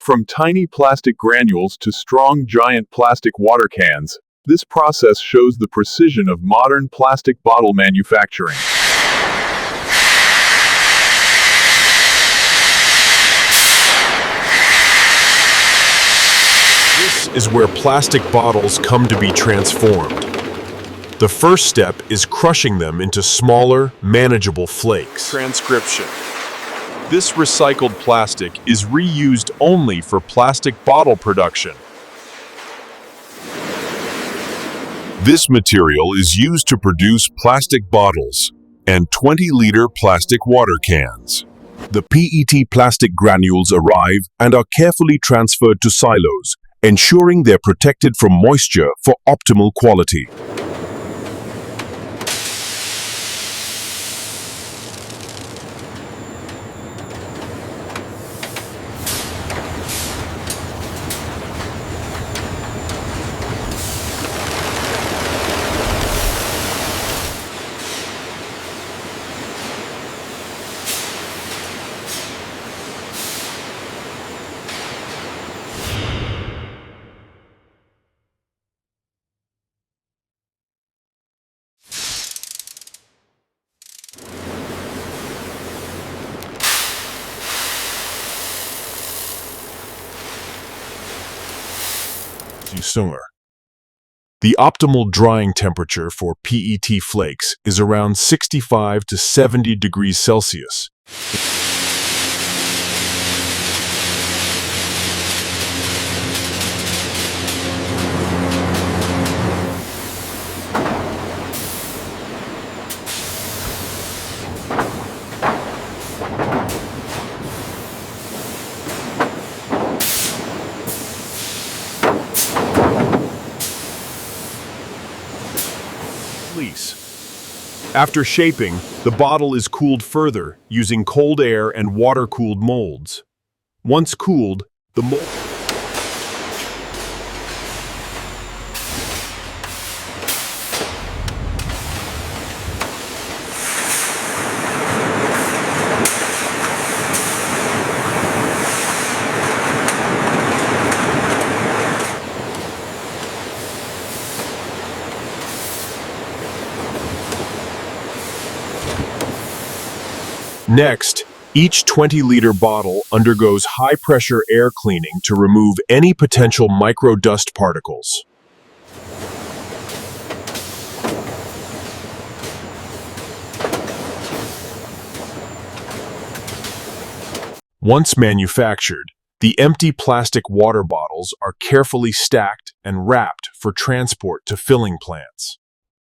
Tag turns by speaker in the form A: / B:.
A: From tiny plastic granules to strong giant plastic water cans, this process shows the precision of modern plastic bottle manufacturing.
B: This is where plastic bottles come to be transformed. The first step is crushing them into smaller, manageable flakes. Transcription. This recycled plastic is reused only for plastic bottle production.
C: This material is used to produce plastic bottles and 20-liter plastic water cans. The PET plastic granules arrive and are carefully transferred to silos, ensuring they're protected from moisture for optimal quality.
B: Sooner. The optimal drying temperature for PET flakes is around 65 to 70 degrees Celsius. After shaping, the bottle is cooled further using cold air and water-cooled molds. Once cooled, the mold Next, each 20-liter bottle undergoes high-pressure air cleaning to remove any potential micro-dust particles. Once manufactured, the empty plastic water bottles are carefully stacked and wrapped for transport to filling plants.